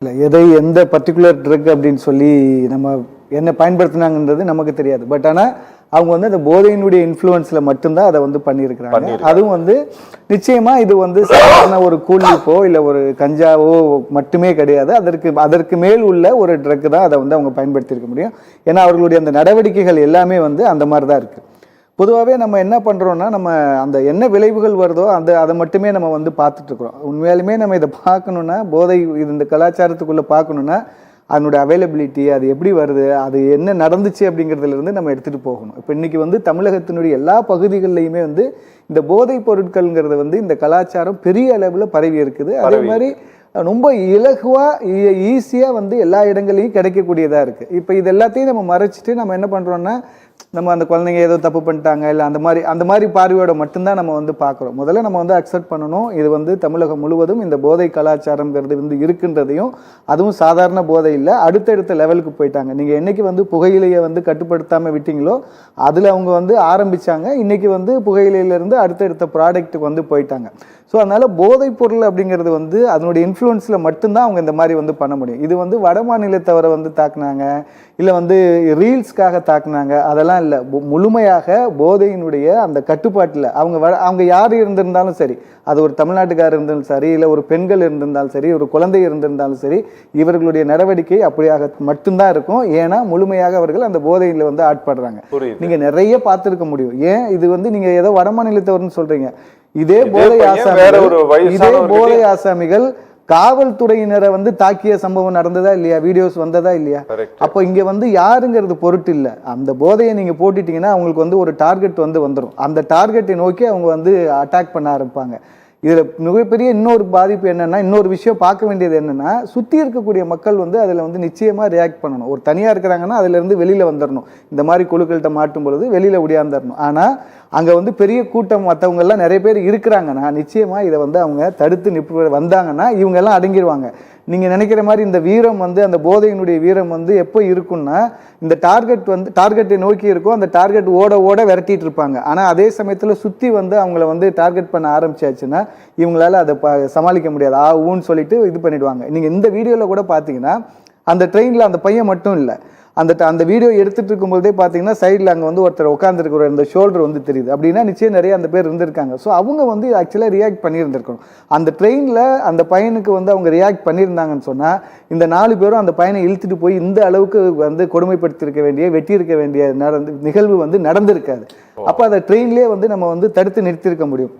இல்லை எதை எந்த பர்டிகுலர் ட்ரக் அப்படின்னு சொல்லி நம்ம என்ன பயன்படுத்தினாங்கன்றது நமக்கு தெரியாது. பட் ஆனால் அவங்க வந்து அந்த போதையினுடைய இன்ஃப்ளூயன்ஸில் மட்டும்தான் அதை வந்து பண்ணியிருக்கிறாங்க. அதுவும் வந்து நிச்சயமாக இது வந்து சாதாரண ஒரு கூலிப்போ இல்லை ஒரு கஞ்சாவோ மட்டுமே கிடையாது. அதற்கு மேல் உள்ள ஒரு ட்ரக் தான் அதை வந்து அவங்க பயன்படுத்தியிருக்க முடியும். ஏன்னா அவர்களுடைய அந்த நடவடிக்கைகள் எல்லாமே வந்து அந்த மாதிரி தான் இருக்குது. பொதுவாகவே நம்ம என்ன பண்ணுறோன்னா, நம்ம அந்த என்ன விளைவுகள் வருதோ அதை மட்டுமே நம்ம வந்து பார்த்துட்ருக்குறோம். உண்மையாலுமே நம்ம இதை பார்க்கணுன்னா, போதை இந்த கலாச்சாரத்துக்குள்ளே பார்க்கணுன்னா அதனுடைய அவைலபிலிட்டி, அது எப்படி வருது, அது என்ன நடந்துச்சு அப்படிங்கிறதுலேருந்து நம்ம எடுத்துகிட்டு போகணும். இப்போ இன்றைக்கி வந்து தமிழகத்தினுடைய எல்லா பகுதிகள்லையுமே வந்து இந்த போதைப் பொருட்கள்ங்கிறது வந்து இந்த கலாச்சாரம் பெரிய அளவில் பரவி இருக்குது. அதே மாதிரி ரொம்ப இலகுவாக ஈஸியாக வந்து எல்லா இடங்களையும் கிடைக்கக்கூடியதாக இருக்குது. இப்போ இது எல்லாத்தையும் நம்ம மறைச்சிட்டு நம்ம என்ன பண்ணுறோன்னா, நம்ம அந்த குழந்தைங்க ஏதோ தப்பு பண்ணிட்டாங்க இல்லை அந்த மாதிரி பார்வையோட மட்டும்தான் நம்ம வந்து பார்க்குறோம். முதல்ல நம்ம வந்து அக்செப்ட் பண்ணணும், இது வந்து தமிழகம் முழுவதும் இந்த போதை கலாச்சாரங்கிறது வந்து இருக்குன்றதையும், அதுவும் சாதாரண போதை இல்லை, அடுத்தடுத்த லெவலுக்கு போயிட்டாங்க. நீங்கள் என்றைக்கு வந்து புகையிலையை வந்து கட்டுப்படுத்தாமல் விட்டீங்களோ அதில் அவங்க வந்து ஆரம்பித்தாங்க. இன்றைக்கி வந்து புகையிலையிலேருந்து அடுத்தடுத்த ப்ராடக்ட்டுக்கு வந்து போயிட்டாங்க. ஸோ அதனால் போதைப் பொருள் அப்படிங்கிறது வந்து அதனுடைய இன்ஃப்ளூயன்ஸில் மட்டும்தான் அவங்க இந்த மாதிரி வந்து பண்ண முடியும். இது வந்து வட மாநிலத்தவரை வந்து தாக்குனாங்க, இல்லை வந்து ரீல்ஸ்க்காக தாக்குனாங்க, அதெல்லாம் இல்லை. முழுமையாக போதையினுடைய அந்த கட்டுப்பாட்டில் அவங்க யார் இருந்திருந்தாலும் சரி, அது ஒரு தமிழ்நாட்டுக்காரர் இருந்தாலும் சரி, இல்லை ஒரு பெண்கள் இருந்திருந்தாலும் சரி, ஒரு குழந்தை இருந்திருந்தாலும் சரி, இவர்களுடைய நடவடிக்கை அப்படியாக மட்டும்தான் இருக்கும். ஏன்னா முழுமையாக அவர்கள் அந்த போதையில் வந்து ஆட்படுறாங்க. நீங்கள் நிறைய பார்த்துருக்க முடியும். ஏன் இது வந்து நீங்கள் ஏதோ வட மாநிலத்தவர்னு சொல்கிறீங்க, இதே போதை ஆசாமிகள் காவல்துறையினரை வந்து தாக்கிய சம்பவம் நடந்ததா இல்லையா? வீடியோஸ் வந்ததா இல்லையா? அப்போ இங்க வந்து யாருங்கிறது பொருட்டு இல்லை. அந்த போதையை நீங்க போட்டுட்டீங்கன்னா அவங்களுக்கு வந்து ஒரு டார்கெட் வந்துடும். அந்த டார்கெட்டை நோக்கி அவங்க வந்து அட்டாக் பண்ண ஆரம்பிப்பாங்க. இதில் மிகப்பெரிய இன்னொரு பாதிப்பு என்னென்னா, இன்னொரு விஷயம் பார்க்க வேண்டியது என்னென்னா, சுற்றி இருக்கக்கூடிய மக்கள் வந்து அதில் வந்து நிச்சயமாக ரியாக்ட் பண்ணணும். ஒரு தனியாக இருக்கிறாங்கன்னா அதிலேருந்து வெளியில் வந்துடணும். இந்த மாதிரி குழுக்கள்கிட்ட மாட்டும் பொழுது வெளியில் ஒடியாந்துடணும். ஆனால் அங்கே வந்து பெரிய கூட்டம் மற்றவங்கெல்லாம் நிறைய பேர் இருக்கிறாங்கன்னா நிச்சயமாக இதை வந்து அவங்க தடுத்து வந்தாங்கன்னா இவங்கெல்லாம் அடங்கிடுவாங்க. நீங்கள் நினைக்கிற மாதிரி இந்த வீரம் வந்து அந்த போதையினுடைய வீரம் வந்து எப்போ இருக்குன்னா, இந்த டார்கெட்டை நோக்கி இருக்கும். அந்த டார்கெட் ஓட விரட்டிட்டு இருப்பாங்க. ஆனால் அதே சமயத்தில் சுற்றி வந்து அவங்கள வந்து டார்கெட் பண்ண ஆரம்பிச்சாச்சுன்னா இவங்களால அதை சமாளிக்க முடியாது. ஊன்னு சொல்லிட்டு இது பண்ணிடுவாங்க. நீங்கள் இந்த வீடியோவில் கூட பார்த்தீங்கன்னா அந்த ட்ரெயினில் அந்த பையன் மட்டும் இல்லை, அந்த வீடியோ எடுத்துகிட்டு இருக்கும்போதே பார்த்தீங்கன்னா சைடில் அங்கே வந்து ஒருத்தர் உட்காந்துருக்கிற இந்த ஷோல்டர் வந்து தெரியுது. அப்படின்னா நிச்சயம் நிறைய அந்த பேர் இருந்திருக்காங்க. ஸோ அவங்க வந்து ஆக்சுவலாக ரியாக்ட் பண்ணியிருந்திருக்கணும். அந்த ட்ரெயினில் அந்த பையனுக்கு வந்து அவங்க ரியாக்ட் பண்ணியிருந்தாங்கன்னு சொன்னால் இந்த 4 பேரும் அந்த பையனை இழுத்துட்டு போய் இந்த அளவுக்கு வந்து கொடுமைப்படுத்தியிருக்க வேண்டிய, வெட்டியிருக்க வேண்டிய நிகழ்வு வந்து நடந்திருக்காது. அப்போ அதை ட்ரெயின்லேயே வந்து நம்ம வந்து தடுத்து நிறுத்தியிருக்க முடியும்.